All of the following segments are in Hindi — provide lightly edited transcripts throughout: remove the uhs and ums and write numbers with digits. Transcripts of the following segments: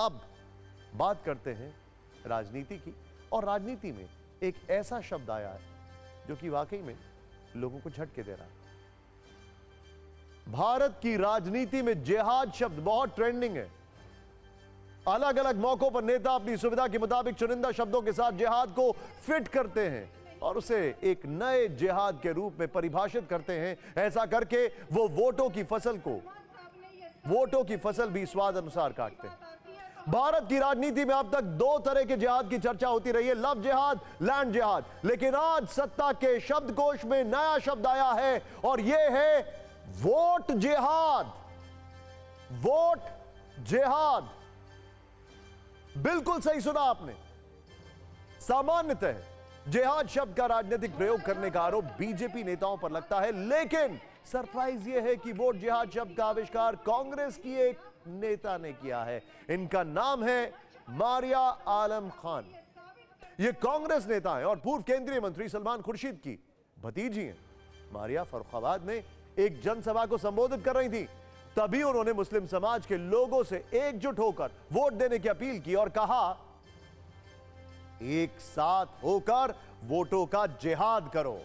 अब बात करते हैं राजनीति की, और राजनीति में एक ऐसा शब्द आया है जो कि वाकई में लोगों को झटके दे रहा है। भारत की राजनीति में जिहाद शब्द बहुत ट्रेंडिंग है। अलग अलग मौकों पर नेता अपनी सुविधा के मुताबिक चुनिंदा शब्दों के साथ जिहाद को फिट करते हैं और उसे एक नए जिहाद के रूप में परिभाषित करते हैं। ऐसा करके वो वोटों की फसल भी स्वाद अनुसार काटते हैं। भारत की राजनीति में अब तक दो तरह के जिहाद की चर्चा होती रही है, लव जिहाद, लैंड जिहाद। लेकिन आज सत्ता के शब्दकोश में नया शब्द आया है और यह है वोट जिहाद। वोट जिहाद, बिल्कुल सही सुना आपने। सामान्यतः जिहाद शब्द का राजनीतिक प्रयोग करने का आरोप बीजेपी नेताओं पर लगता है, लेकिन सरप्राइज यह है कि वोट जिहाद शब्द का आविष्कार कांग्रेस की एक नेता ने किया है। इनका नाम है मारिया आलम खान। ये कांग्रेस नेता हैं और पूर्व केंद्रीय मंत्री सलमान खुर्शीद की भतीजी हैं। मारिया फर्रुखाबाद में एक जनसभा को संबोधित कर रही थी, तभी उन्होंने मुस्लिम समाज के लोगों से एकजुट होकर वोट देने की अपील की और कहा, एक साथ होकर वोटों का जिहाद करो,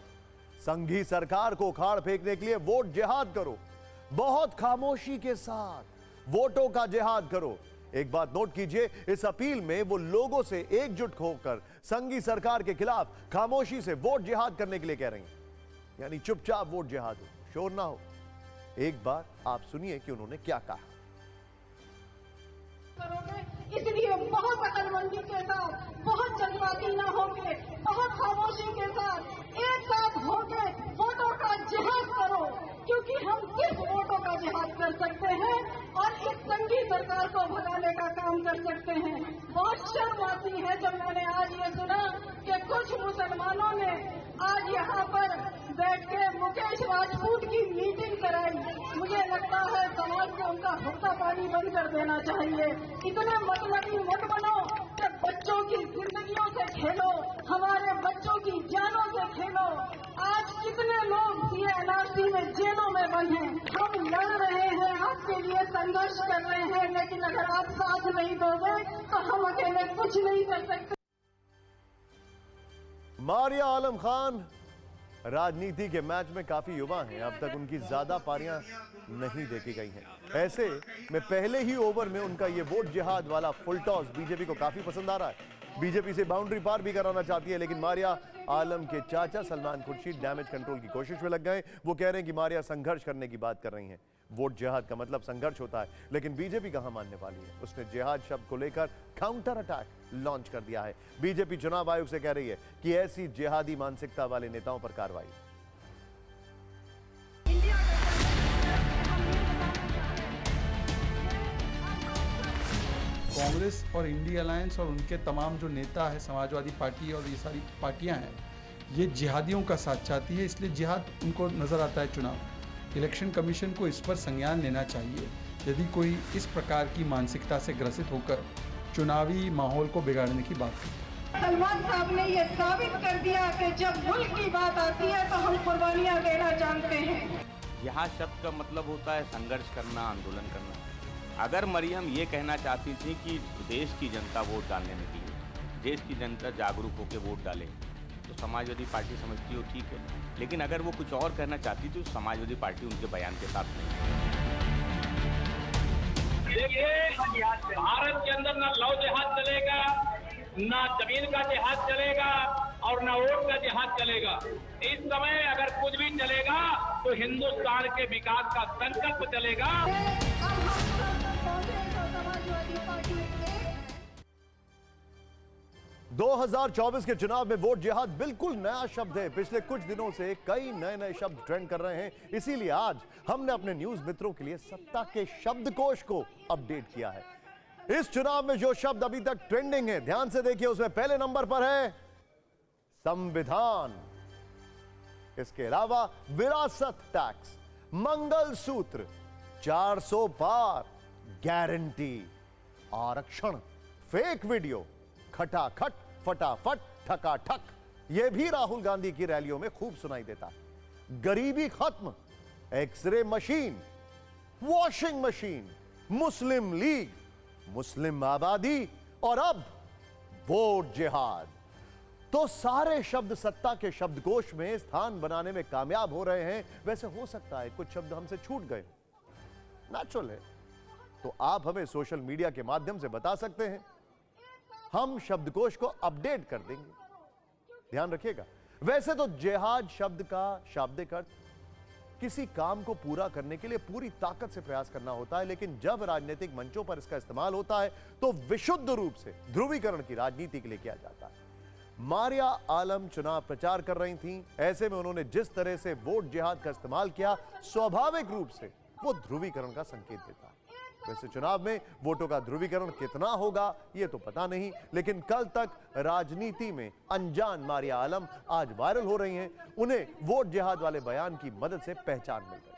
संघी सरकार को उखाड़ फेंकने के लिए वोट जिहाद करो, बहुत खामोशी के साथ वोटों का जिहाद करो। एक बात नोट कीजिए, इस अपील में वो लोगों से एकजुट होकर संघी सरकार के खिलाफ खामोशी से वोट जिहाद करने के लिए कह रही हैं, यानी चुपचाप वोट जिहाद हो, शोर ना हो। एक बार आप सुनिए कि उन्होंने क्या कहा। इसलिए बहुत अकलमंदी के साथ, बहुत जल्दबाजी न होके, बहुत खामोशी के साथ एक साथ होके वोटों का जिहाद करो, क्योंकि हम सिर्फ वोटों का जिहाद कर सकते हैं और इस संघी सरकार को भगाने का काम कर सकते हैं। बहुत शर्म आती है जब मैंने आज ये सुना कि कुछ मुसलमानों ने आज यहाँ पर बैठ के मुकेश राजपूत की मीटिंग कराई। मुझे लगता है समाज को उनका हुक्का पानी बंद कर देना चाहिए। इतने मतलबी मत बनो कि बच्चों की जिंदगियों से खेलो, हमारे बच्चों की जानों से खेलो। आज कितने लोग एनआरसी में जेलों में बंद हैं। हम लड़ रहे हैं, आपके लिए संघर्ष कर रहे हैं, लेकिन अगर आप साथ नहीं दोगे तो हम अकेले कुछ नहीं कर सकते। मारिया आलम खान राजनीति के मैच में काफी युवा हैं, अब तक उनकी ज्यादा पारियां नहीं देखी गई हैं। ऐसे में पहले ही ओवर में उनका ये वोट जिहाद वाला फुल टॉस बीजेपी को काफी पसंद आ रहा है। बीजेपी से बाउंड्री पार भी कराना चाहती है, लेकिन मारिया आलम के चाचा सलमान खुर्शीद डैमेज कंट्रोल की कोशिश में लग गए। वो कह रहे हैं कि मारिया संघर्ष करने की बात कर रही हैं। वोट जिहाद का मतलब संघर्ष होता है, लेकिन बीजेपी कहां मानने वाली है। उसने जिहाद शब्द को लेकर काउंटर अटैक लॉन्च कर दिया है। बीजेपी चुनाव आयोग से कह रही है कि ऐसी जिहादी मानसिकता वाले नेताओं पर कार्रवाई। कांग्रेस और इंडिया अलायंस और उनके तमाम जो नेता है, समाजवादी पार्टी और ये सारी पार्टियां हैं, ये जिहादियों का साथ चाहती है, इसलिए जिहाद उनको नजर आता है चुनाव। इलेक्शन कमीशन को इस पर संज्ञान लेना चाहिए यदि कोई इस प्रकार की मानसिकता से ग्रसित होकर चुनावी माहौल को बिगाड़ने की बात करता है। सलमान साहब ने ये साबित कर दिया कि जब मुल्क की बात आती है तो हम कुर्बानियां देना जानते हैं। जिहाद शब्द का मतलब होता है संघर्ष करना, आंदोलन करना। अगर मरियम ये कहना चाहती थी कि देश की जनता वोट डालने निकली, देश की जनता जागरूक होकर वोट डाले, तो समाजवादी पार्टी समझती हो ठीक है, लेकिन अगर वो कुछ और कहना चाहती थी तो समाजवादी पार्टी उनके बयान के साथ नहीं। देखिए, भारत के अंदर ना लव जिहाद चलेगा, ना जमीन का जिहाद चलेगा और ना वोट का जिहाद चलेगा। इस समय अगर कुछ भी चलेगा तो हिंदुस्तान के विकास का संकल्प चलेगा। 2024 के चुनाव में वोट जिहाद बिल्कुल नया शब्द है। पिछले कुछ दिनों से कई नए शब्द ट्रेंड कर रहे हैं, इसीलिए आज हमने अपने न्यूज मित्रों के लिए सत्ता के शब्दकोश को अपडेट किया है। इस चुनाव में जो शब्द अभी तक ट्रेंडिंग है, ध्यान से देखिए, उसमें पहले नंबर पर है संविधान। इसके अलावा विरासत टैक्स, मंगलसूत्र, 400 पार, गारंटी, आरक्षण, फेक वीडियो, खटाखट, फटाफट, ठकाठक, यह भी राहुल गांधी की रैलियों में खूब सुनाई देता है। गरीबी खत्म, एक्सरे मशीन, वॉशिंग मशीन, मुस्लिम लीग, मुस्लिम आबादी और अब वोट जिहाद। तो सारे शब्द सत्ता के शब्दकोश में स्थान बनाने में कामयाब हो रहे हैं। वैसे हो सकता है कुछ शब्द हमसे छूट गए, नेचुरल है। तो आप हमें सोशल मीडिया के माध्यम से बता सकते हैं, हम शब्दकोश को अपडेट कर देंगे। ध्यान रखिएगा, वैसे तो जिहाद शब्द का शाब्दिक अर्थ किसी काम को पूरा करने के लिए पूरी ताकत से प्रयास करना होता है, लेकिन जब राजनीतिक मंचों पर इसका इस्तेमाल होता है तो विशुद्ध रूप से ध्रुवीकरण की राजनीति के लिए किया जाता है। मारिया आलम चुनाव प्रचार कर रही थीं, ऐसे में उन्होंने जिस तरह से वोट जिहाद का इस्तेमाल किया, स्वाभाविक रूप से वो ध्रुवीकरण का संकेत देता है। वैसे चुनाव में वोटों का ध्रुवीकरण कितना होगा ये तो पता नहीं, लेकिन कल तक राजनीति में अनजान मारिया आलम आज वायरल हो रही हैं। उन्हें वोट जिहाद वाले बयान की मदद से पहचान मिल गई।